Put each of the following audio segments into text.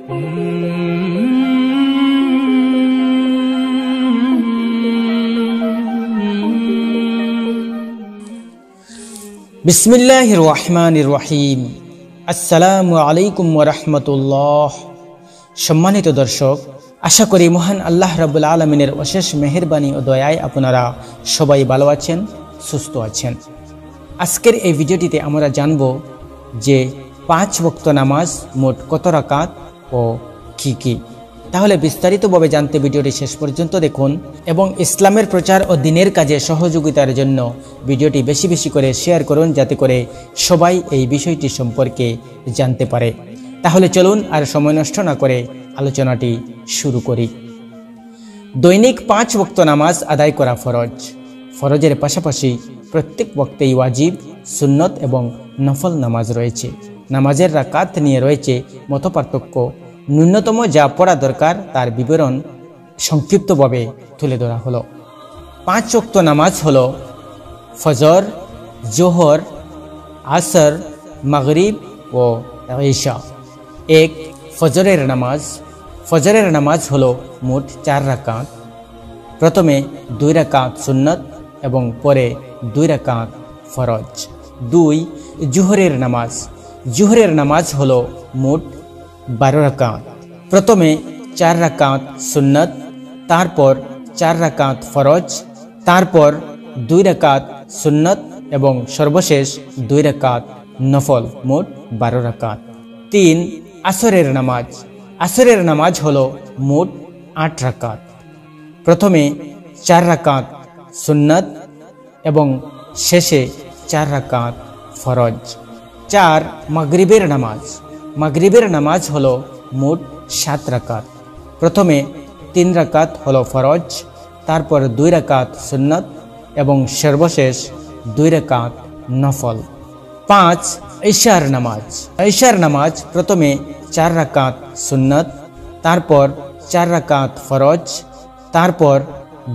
বিসমিল্লাহির রহমানির রহিম। আসসালামু আলাইকুম ওয়া রাহমাতুল্লাহ। সম্মানিত দর্শক, আশা করি মহান আল্লাহ রাব্বুল আলামিনের অশেষ মেহেরবানি ও দয়ায় আপনারা সবাই ভালো আছেন, সুস্থ আছেন। আজকের এই ভিডিওটিতে আমরা জানব যে 5 ওয়াক্ত নামাজ মোট কত রাকাত ও কি কি। তাহলে বিস্তারিতভাবে জানতে ভিডিওটি শেষ পর্যন্ত দেখুন এবং ইসলামের প্রচার ও দ্বীনের কাজে সহযোগিতার জন্য ভিডিওটি বেশি বেশি করে শেয়ার করুন, যাতে করে সবাই এই বিষয়টি সম্পর্কে জানতে পারে। তাহলে চলুন আর সময় নষ্ট না করে আলোচনাটি শুরু করি। দৈনিক 5 ওয়াক্ত নামাজ আদায় করা ফরজ। ফরজের পাশাপাশি প্রত্যেক ওয়াক্তেই ওয়াজিব, সুন্নত এবং নফল নামাজ রয়েছে। নামাজের রাকাত নিয়ে রয়েছে মতপার্থক্য। ন্যূনতম যা পড়া দরকার তার বিবরণ সংক্ষিপ্তভাবে তুলে ধরা হলো। 5 ওয়াক্ত নামাজ হলো ফজর, জোহর, আসর, মাগরিব ও ইশা। 1. ফজরের নামাজ। ফজরের নামাজ হলো মোট 4 রাকাত। প্রথমে 2 রাকাত সুন্নত এবং পরে 2 রাকাত ফরজ। 2. জোহরের নামাজ। জোহরের নামাজ হলো মোট 12 রাকাত। প্রথমে 4 রাকাত সুন্নত, তারপর 4 রাকাত ফরজ, তারপর 2 রাকাত সুন্নত এবং সর্বশেষ 2 রাকাত নফল, মোট 12 রাকাত। 3. আসরের নামাজ। আসরের নামাজ হলো মোট 8 রাকাত। প্রথমে 4 রাকাত সুন্নত এবং শেষে 4 রাকাত ফরজ। 4. মাগরিবের নামাজ। মাগরিবের নামাজ হলো মোট 7 রাকাত। প্রথমে 3 রাকাত হলো ফরজ, তারপর 2 রাকাত সুন্নত এবং সর্বশেষ 2 রাকাত নফল। 5. ইশার নামাজ। ইশার নামাজ প্রথমে 4 রাকাত সুন্নত, তারপর 4 রাকাত ফরজ, তারপর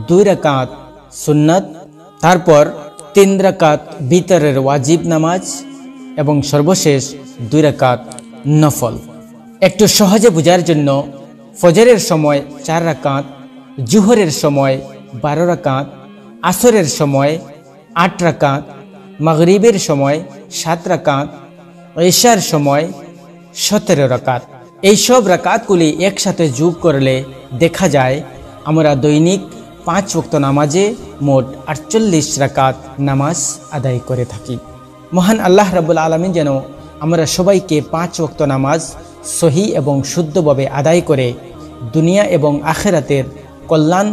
2 রাকাত সুন্নত, তারপর 3 রাকাত বিতরের ওয়াজিব নামাজ এবং সর্বশেষ 2 রাকাত নফল। একটু সহজে বোঝার জন্য ফজরের সময় 4 রাকাত, জোহরের সময় 12 রাকাত, আসরের সময় 8 রাকাত, মাগরিবের সময় 7 রাকাত, ইশার সময় 17 রাকাত। এই সব রাকাতগুলি একসাথে যোগ করলে দেখা যায় আমরা দৈনিক 5 ওয়াক্ত নামাজে মোট 48 রাকাত নামাজ আদায় করে থাকি। মহান আল্লাহ রাব্বুল আলামিন যেন আমরা সবাইকে 5 ওয়াক্ত নামাজ সহি এবং শুদ্ধভাবে আদায় করে দুনিয়া এবং আখিরাতের কল্যাণ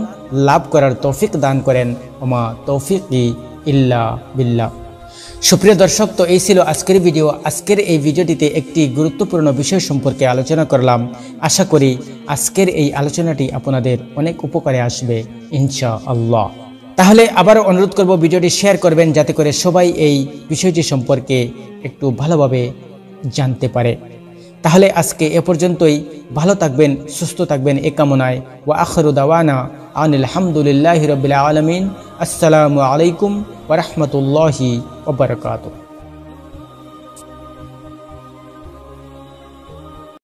লাভ করার তৌফিক দান করেন। ওমা তৌফিকি ইল্লা বিল্লাহ। সুপ্রিয় দর্শক, তো এই ছিল আজকের ভিডিও। আজকের এই ভিডিওটিতে একটি গুরুত্বপূর্ণ বিষয় সম্পর্কে আলোচনা করলাম। আশা করি আজকের এই আলোচনাটি আপনাদের অনেক উপকারে আসবে ইনশাআল্লাহ। তাহলে আবারও অনুরোধ করব ভিডিওটি শেয়ার করবেন, যাতে করে সবাই এই বিষয়টি সম্পর্কে একটু ভালোভাবে জানতে পারে। তাহলে আজকে এ পর্যন্তই। ভালো থাকবেন, সুস্থ থাকবেন এ কামনায়। ওয়া আখিরু দাওয়ানা আনিল হামদুলিল্লাহি রাব্বিল আলামিন। আসসালামু আলাইকুম ওয়া রাহমাতুল্লাহি ওয়া বারাকাতুহু।